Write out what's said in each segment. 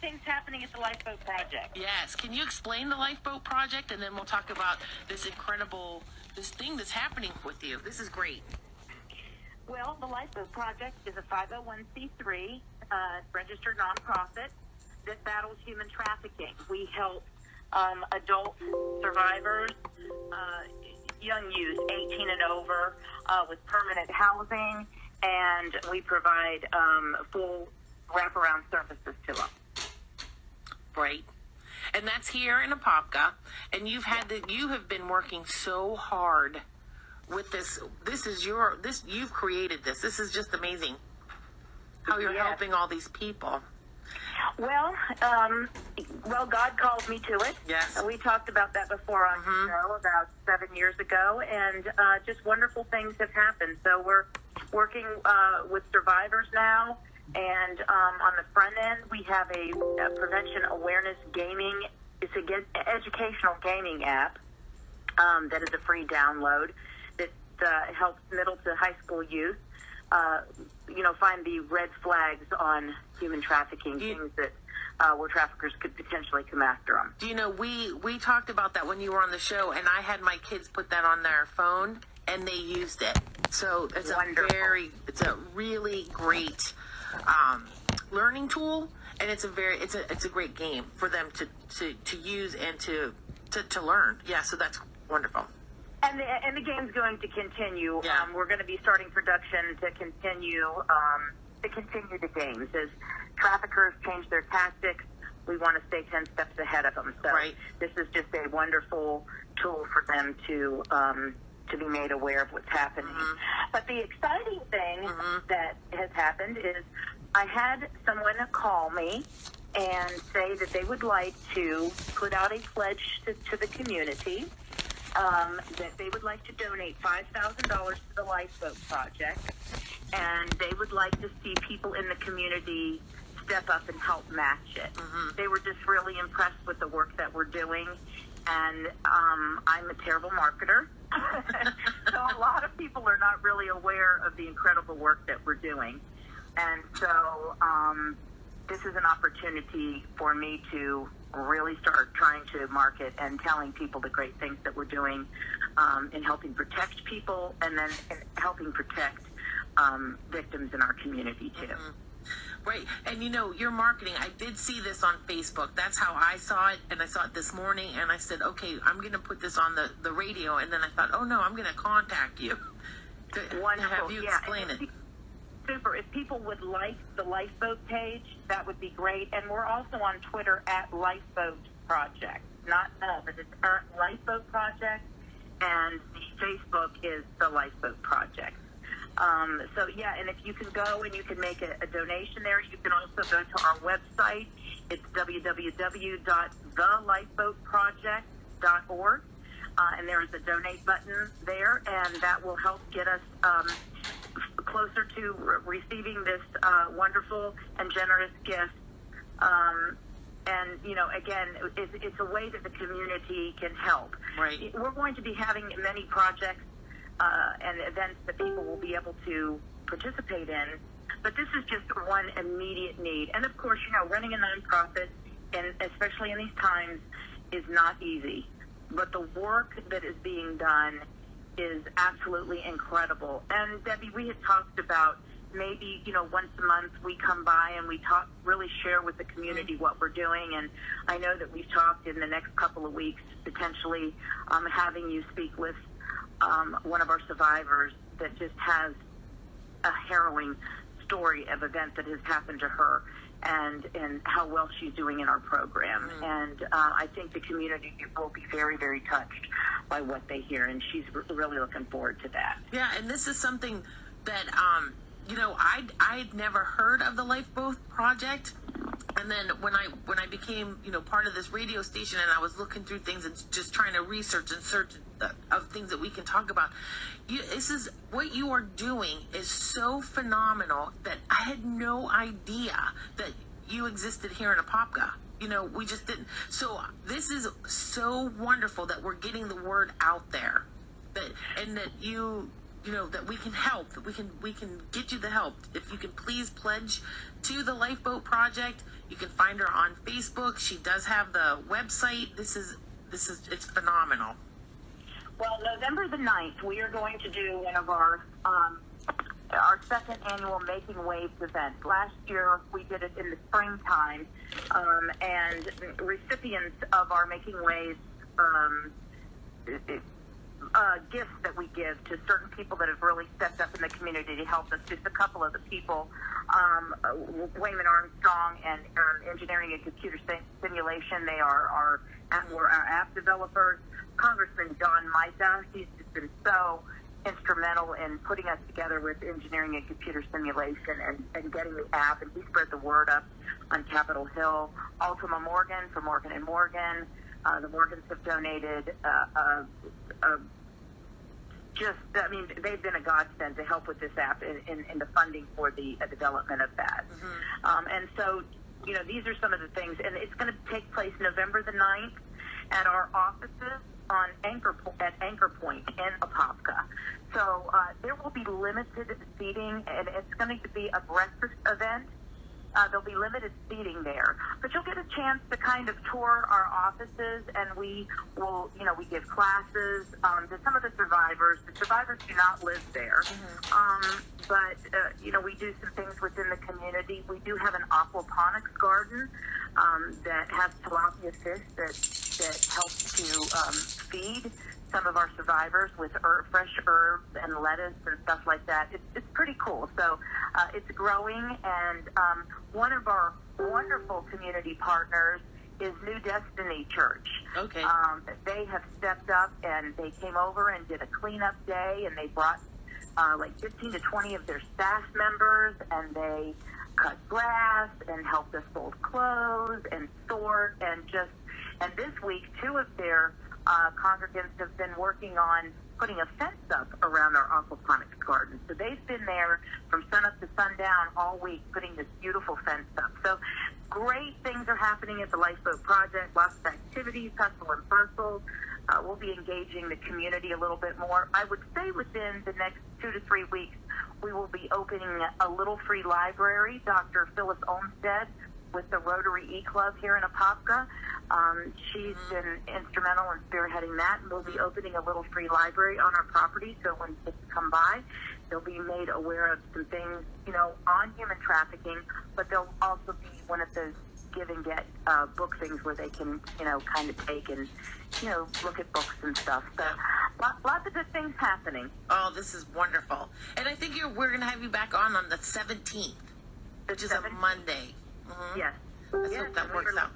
things happening at the Lifeboat Project. Yes. Can you explain the Lifeboat Project, and then we'll talk about this thing that's happening with you. This is great. Well, the Lifeboat Project is a 501c3 registered nonprofit that battles human trafficking. We help adult survivors, young youth, 18 and over, with permanent housing, and we provide full wraparound services to them. Right. And that's here in Apopka, and you have been working so hard with this. You've created this. This is just amazing how you're helping all these people. Well, God called me to it. Yes. We talked about that before on the show about 7 years ago, and just wonderful things have happened. So we're working with survivors now, and on the front end, we have a prevention awareness gaming. It's an educational gaming app that is a free download that helps middle to high school youth find the red flags on human trafficking, things that where traffickers could potentially come after them. Do you know, we talked about that when you were on the show, and I had my kids put that on their phone, and they used it. So it's it's a really great learning tool, and it's a great game for them to use and to learn. Yeah, so that's wonderful. And the game's going to continue. Yeah. We're going to be starting production to continue the games. As traffickers change their tactics, we want to stay 10 steps ahead of them. So This is just a wonderful tool for them to be made aware of what's happening. But the exciting thing that has happened is I had someone call me and say that they would like to put out a pledge to the community, that they would like to donate $5,000 to the Lifeboat Project, and they would like to see people in the community step up and help match it. They were just really impressed with the work that we're doing, and I'm a terrible marketer. So a lot of people are not really aware of the incredible work that we're doing. And so this is an opportunity for me to really start trying to market and telling people the great things that we're doing in helping protect people, and then in helping protect victims in our community too. Right. And your marketing, I did see this on Facebook. That's how I saw it, and I saw it this morning, and I said, okay, I'm going to put this on the radio, and then I thought, oh no, I'm going to contact you to have you explain it. Super. If people would like the Lifeboat page, that would be great. And we're also on Twitter at Lifeboat Project. But it's Lifeboat Project, and the Facebook is the Lifeboat Project. And if you can go and you can make a donation there, you can also go to our website. It's www.thelifeboatproject.org. And there is a donate button there, and that will help get us closer to receiving this wonderful and generous gift. Again, it's a way that the community can help. Right. We're going to be having many projects and events that people will be able to participate in, but this is just one immediate need. And of course, running a nonprofit, and especially in these times, is not easy. But the work that is being done is absolutely incredible. And Debbie, we had talked about maybe, once a month we come by and we really share with the community what we're doing. And I know that we've talked in the next couple of weeks, potentially having you speak with one of our survivors that just has a harrowing story of event that has happened to her, and how well she's doing in our program. And I think the community will be very, very touched by what they hear, and she's really looking forward to that. Yeah, and this is something that, I'd never heard of the Lifeboat Project. And then when I became, part of this radio station, and I was looking through things and just trying to research and search of things that we can talk about, this is what you are doing is so phenomenal that I had no idea that you existed here in Apopka. We just didn't. So this is so wonderful that we're getting the word out there, that you that we can help, that we can get you the help. If you can please pledge to the Lifeboat Project. You can find her on Facebook. She does have the website. It's phenomenal. Well, November the 9th, we are going to do one of our second annual Making Waves event. Last year, we did it in the springtime, and recipients of our Making Waves gifts that we give to certain people that have really stepped up in the community to help us. Just a couple of the people, Wayman Armstrong and Engineering and Computer Simulation, they were our app developers. Congressman John Maida, he's just been so instrumental in putting us together with Engineering and Computer Simulation and getting the app, and he spread the word up on Capitol Hill. Ultima Morgan from Morgan & Morgan. The Morgans have donated they've been a godsend to help with this app in the funding for the development of that. Mm-hmm. And so, these are some of the things, and it's going to take place November the 9th at our offices at Anchor Point in Apopka. So there will be limited seating, and it's going to be a breakfast event. There'll be limited seating there, but you'll get a chance to kind of tour our offices, and we will, we give classes to some of the survivors. The survivors do not live there, but we do some things within the community. We do have an aquaponics garden that has tilapia fish that helps to feed some of our survivors with fresh herbs and lettuce and stuff like that. It's pretty cool. So it's growing, and one of our wonderful community partners is New Destiny Church. Okay. They have stepped up, and they came over and did a cleanup day, and they brought like 15 to 20 of their staff members, and they cut grass and helped us fold clothes and sort, and this week 2 of their congregants have been working on putting a fence up around our aquaponics garden. So they've been there from sunup to sundown all week putting this beautiful fence up. So great things are happening at the Lifeboat Project, lots of activities, hustle and bustle. We'll be engaging the community a little bit more. I would say within the next 2 to 3 weeks, we will be opening a little free library. Dr. Phyllis Olmstead with the Rotary eClub here in Apopka. She's been instrumental in spearheading that, and we'll be opening a little free library on our property, so when kids come by, they'll be made aware of some things, on human trafficking, but they'll also be one of those give and get book things where they can, kind of take and, look at books and stuff. So lots of good things happening. Oh, this is wonderful. And I think we're going to have you back on the 17th, which is a Monday. Mm-hmm. Yes. Let's hope that works out.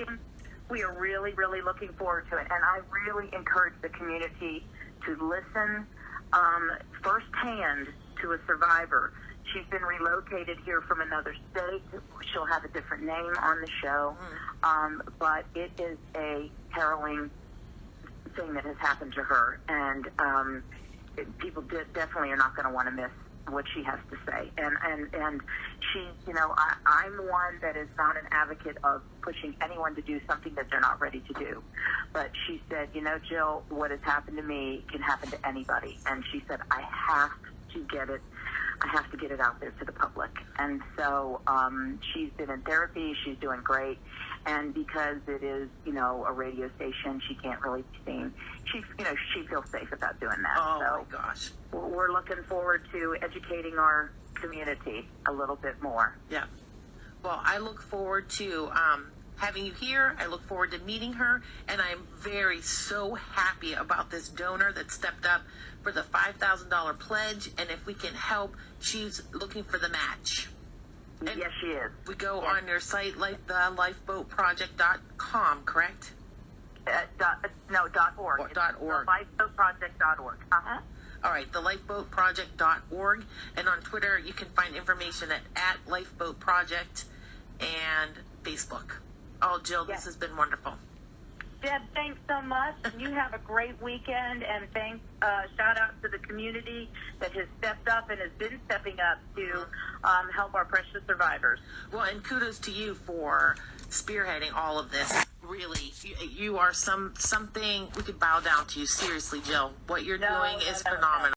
We are really, really looking forward to it, and I really encourage the community to listen firsthand to a survivor. She's been relocated here from another state. She'll have a different name on the show, but it is a harrowing thing that has happened to her, and people definitely are not going to want to miss what she has to say. And she, I'm one that is not an advocate of pushing anyone to do something that they're not ready to do. But she said, Jill, what has happened to me can happen to anybody. And she said, I have to get it out there to the public. And so she's been in therapy. She's doing great. And because it is, a radio station, she can't really be seen. She feels safe about doing that. Oh, so my gosh. We're looking forward to educating our community a little bit more. Yeah. Well, I look forward to having you here. I look forward to meeting her. And I'm so happy about this donor that stepped up for the $5,000 pledge. And if we can help, she's looking for the match. And yes, she is. We go on your site, lifeboatproject.com, correct? .org. .org. Lifeboatproject.org. All right, the lifeboatproject.org. And on Twitter, you can find information at lifeboatproject and Facebook. Oh, Jill, this has been wonderful. Deb, thanks so much. You have a great weekend, and shout out to the community that has stepped up and has been stepping up to help our precious survivors. Well, and kudos to you for spearheading all of this. Really, you are something we could bow down to you. Seriously, Jill, what you're doing is phenomenal.